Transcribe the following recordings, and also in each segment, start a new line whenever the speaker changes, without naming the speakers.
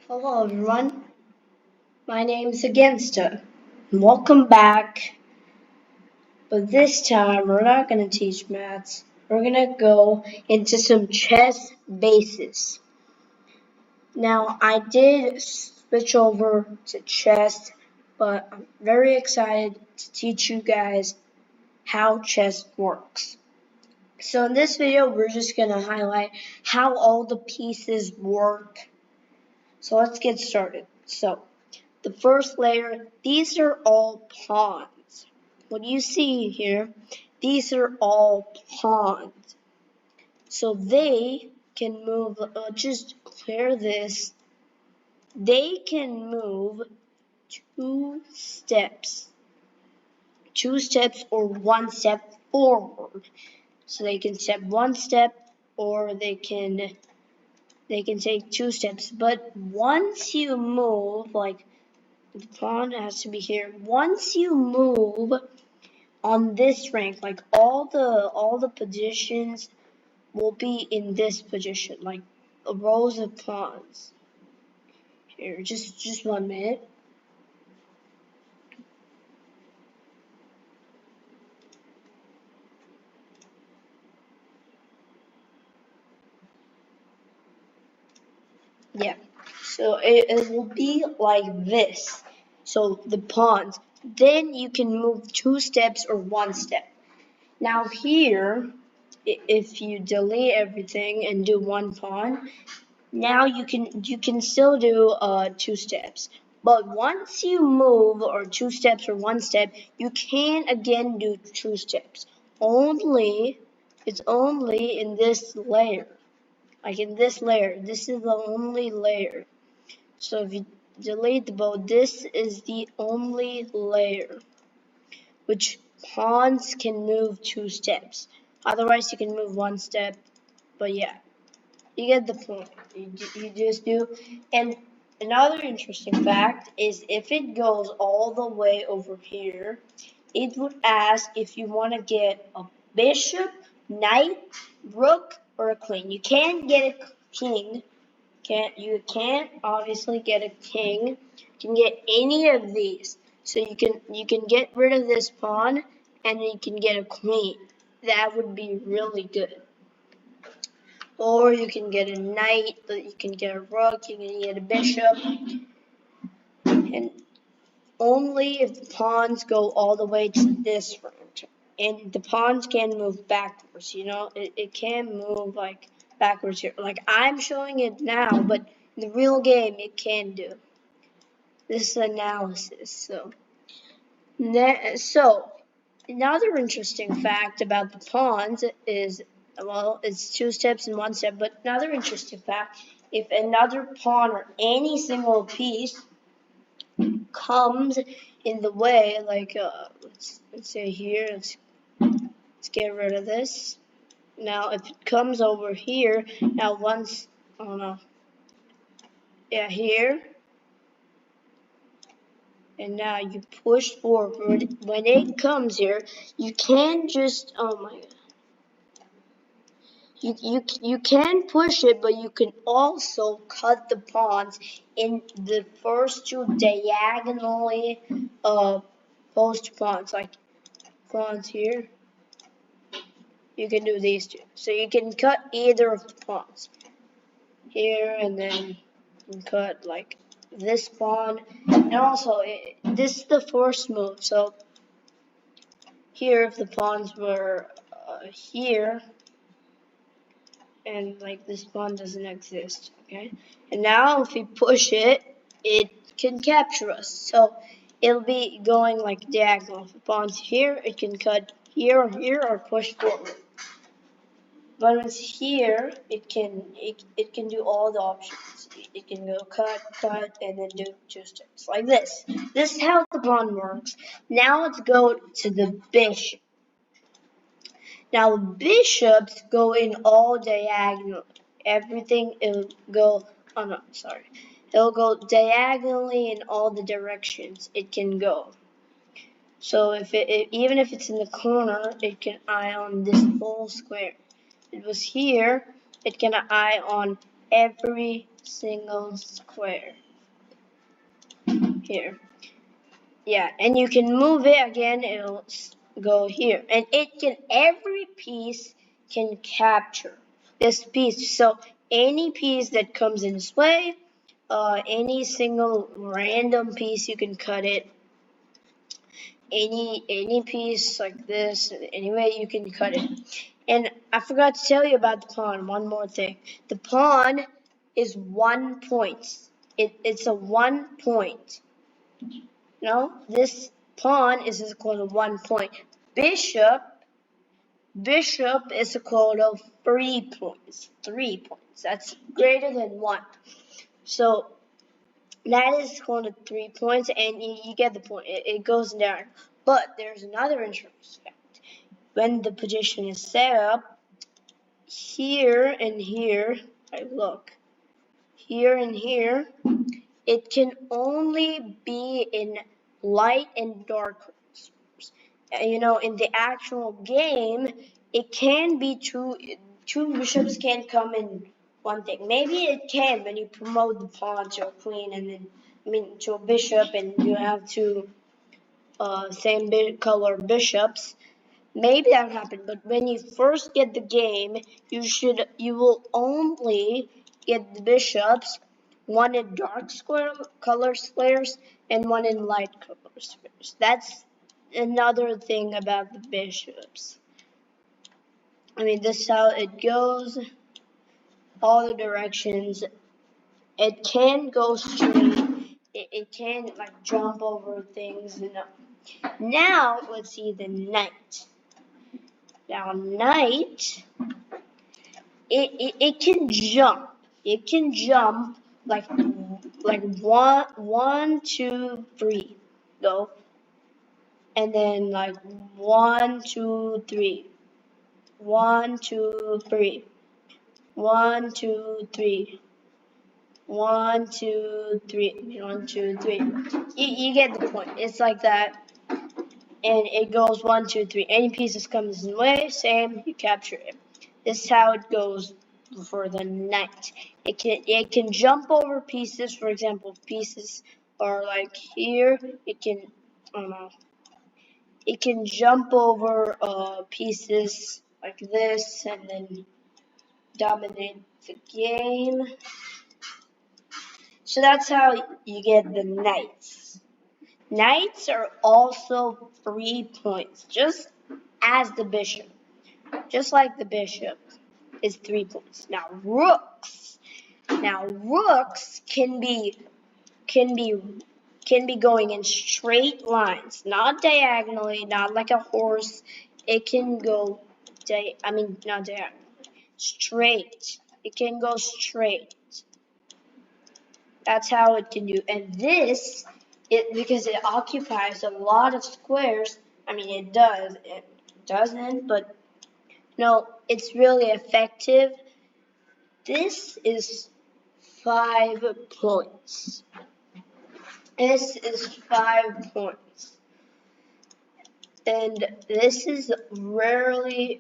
Hello everyone, my name is Agensta. Welcome back, but this time we're not going to teach maths. We're going to go into some chess bases. Now I did switch over to chess, but I'm very excited to teach you guys how chess works. So in this video we're just going to highlight how all the pieces work. So let's get started. The first layer, these are all pawns. What you see here, these are all pawns. So they can move, just clear this, they can move two steps. Two steps or one step forward. So they can step one step or they can take two steps. But once you move, like the pawn has to be here. Once you move on this rank, like all the positions will be in this position, like rows of pawns. Here, just 1 minute. Yeah. So it will be like this. So the pawns. Then you can move two steps or one step. Now here, if you delete everything and do one pawn, now you can still do two steps. But once you move or two steps or one step, you can again do two steps. It's only in this layer. Like in this layer. This is the only layer. So if you delete the bow, this is the only layer which pawns can move two steps. Otherwise you can move one step. But yeah. You get the point. You just do. And another interesting fact is if it goes all the way over here, it would ask if you want to get a bishop, knight, rook, or a queen. You can't get a king. You can't obviously get a king. You can get any of these. So you can get rid of this pawn and you can get a queen. That would be really good. Or you can get a knight, you can get a rook, you can get a bishop. And only if the pawns go all the way to this round. And the pawns can move backwards, it can move like backwards here. Like I'm showing it now, but in the real game it can do. This is analysis. So another interesting fact about the pawns is, well, it's two steps and one step, but another interesting fact, if another pawn or any single piece comes in the way, like, let's say here, let's get rid of this. Now, if it comes over here, now once, oh no, yeah, here, and now you push forward. When it comes here, you can't just, oh my god. You can push it, but you can also cut the pawns in the first two diagonally post pawns, like pawns here. You can do these two. So you can cut either of the pawns here, and then you can cut like this pawn. And also, this is the first move. So here, if the pawns were here, and like this pawn doesn't exist, okay? And now if we push it, it can capture us. So it'll be going like diagonal. If the pawn's here, it can cut here or here or push forward. But when it's here, it can do all the options. It can go cut, and then do two steps like this. This is how the pawn works. Now let's go to the bishop. Now bishops go in all diagonal. Everything it'll go. Oh no, sorry. It'll go diagonally in all the directions it can go. So if even if it's in the corner, it can eye on this whole square. If it was here, it can eye on every single square here. Yeah, and you can move it again, it'll go here. And every piece can capture this piece. So any piece that comes in this way, any single random piece, you can cut it. Any piece like this, anyway, you can cut it. And I forgot to tell you about the pawn, one more thing. The pawn is 1 point. It's a 1 point. No, this pawn is equal to 1 point. Bishop is equal to 3 points. 3 points. That's greater than 1. So that is equal to 3 points, and you get the point. It goes down. But there's another interesting fact. When the position is set up, here and here, look, here and here, it can only be in light and dark colors. You know, in the actual game, it can be two bishops can come in one thing. Maybe it can when you promote the pawn to a queen and then, to a bishop, and you have two same color bishops. Maybe that happened, but when you first get the game, you will only get the bishops, one in dark color squares and one in light color squares. That's another thing about the bishops. This is how it goes, all the directions. It can go straight. It can jump over things. Now let's see the knight. Now knight, it can jump. It can jump like one, two, three, go, and then 1, 2, 3, 1, 2, 3, 1, 2, 3, 1, 2, 3, 1, 2, 3. You get the point. It's like that, and it goes 1, 2, 3. Any pieces comes in the way, same, you capture it. This is how it goes for the knight. It can jump over pieces. For example, if pieces are here, it can, I don't know, it can jump over pieces like this and then dominate the game. So that's how you get the knights. Knights are also 3 points, just as the bishop. Just like the bishop is 3 points. Now rooks. Can be going in straight lines, not diagonally, not like a horse. It can go not diagonally, straight. It can go straight. That's how it can do. And this, because it occupies a lot of squares. It does. It doesn't, but no, it's really effective. This is 5 points. This is 5 points. And this is rarely,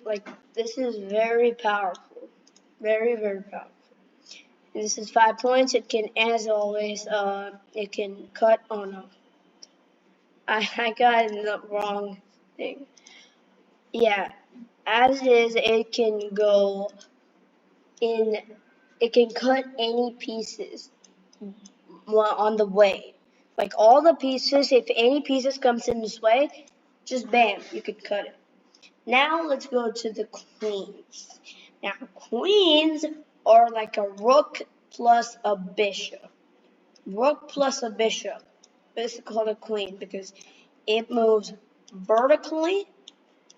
this is very powerful. Very, very powerful. And this is 5 points. It can, as always, it can cut on a, I got the wrong thing. Yeah, as it is, it can go in, it can cut any pieces on the way. All the pieces, if any pieces comes in this way, just bam, you could cut it. Now let's go to the queens. Now queens are like a rook plus a bishop. Rook plus a bishop. This is called a queen because it moves vertically,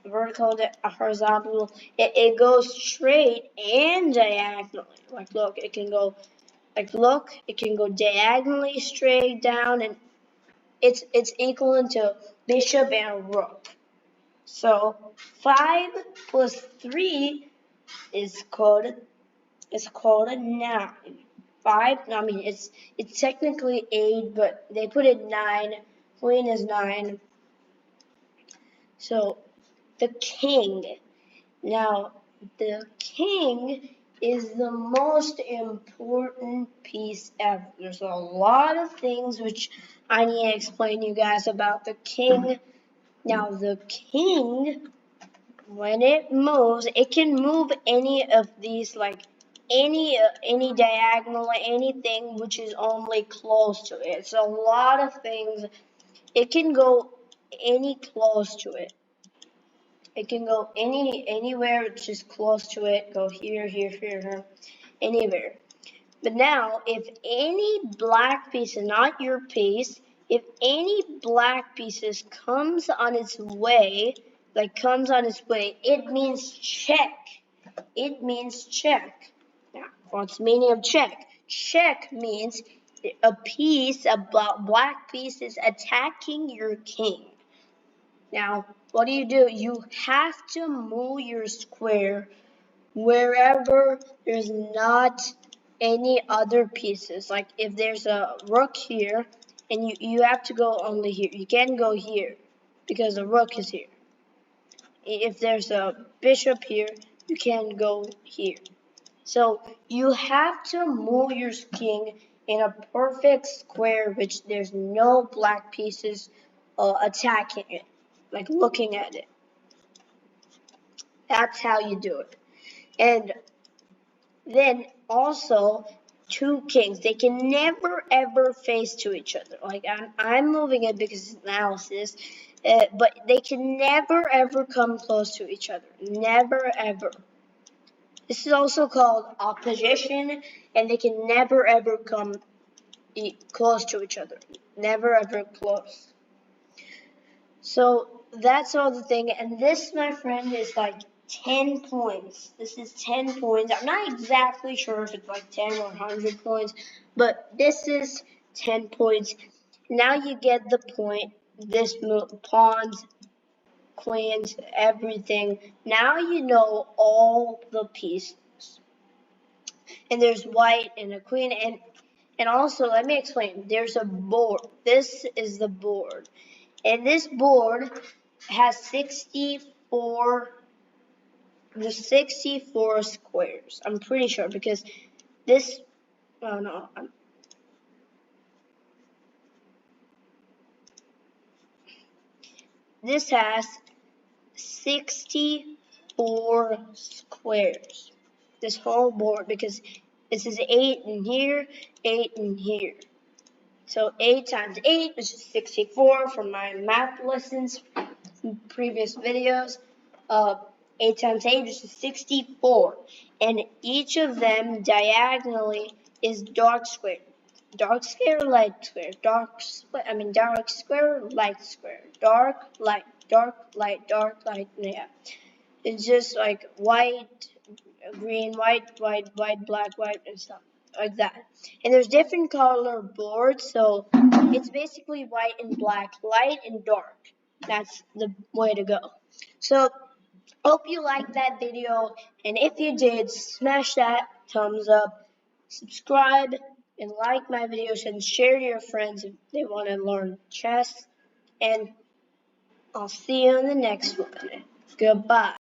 horizontal. It goes straight and diagonally. Look, it can go. It can go diagonally straight down, and it's equivalent to bishop and rook. So 5 plus 3 is called a 9. 5. It's technically 8, but they put it 9. Queen is 9. So the king. Now the king is the most important piece ever. There's a lot of things which I need to explain to you guys about the king. Now the king, when it moves, it can move any of these, like any diagonal, anything which is only close to it. It's a lot of things. It can go any close to it. It can go anywhere which is close to it. Go here, here, here, anywhere. But now, if any black piece, not your piece, if any black pieces comes on its way, it means check. It means check. Now, what's the meaning of check? Check means a black piece is attacking your king. Now, what do? You have to move your square wherever there's not any other pieces. Like if there's a rook here, and you have to go only here. You can't go here because the rook is here. If there's a bishop here, you can't go here. So you have to move your king in a perfect square which there's no black pieces attacking it, like looking at it. That's how you do it. And then also, two kings, they can never ever face to each other. Like I'm moving it because it's analysis, but they can never ever come close to each other. Never ever. This is also called opposition, and they can never ever come close to each other. Never ever close. So that's all the thing. And this, my friend, is like 10 points. This is 10 points. I'm not exactly sure if it's like 10 or 100 points, but this is 10 points. Now you get the point. This move, pawns, queens, everything. Now you know all the pieces. And there's white and a queen. And also, let me explain. There's a board. This is the board. And this board has 64 squares. I'm pretty sure because this, oh no, this has 64 squares. This whole board, because this is 8 in here, 8 in here. So 8 times 8, which is 64 from my math lessons from previous videos. 8 times 8, which is 64. And each of them diagonally is dark square. Dark square, light square. Dark square, light square. Dark, light, yeah. It's just like white, green, white, black, white, and stuff like that. And there's different color boards, so it's basically white and black, light and dark. That's the way to go. So hope you liked that video, and if you did, smash that thumbs up, subscribe, and like my videos, and share to your friends if they want to learn chess. And I'll see you in the next one. Goodbye.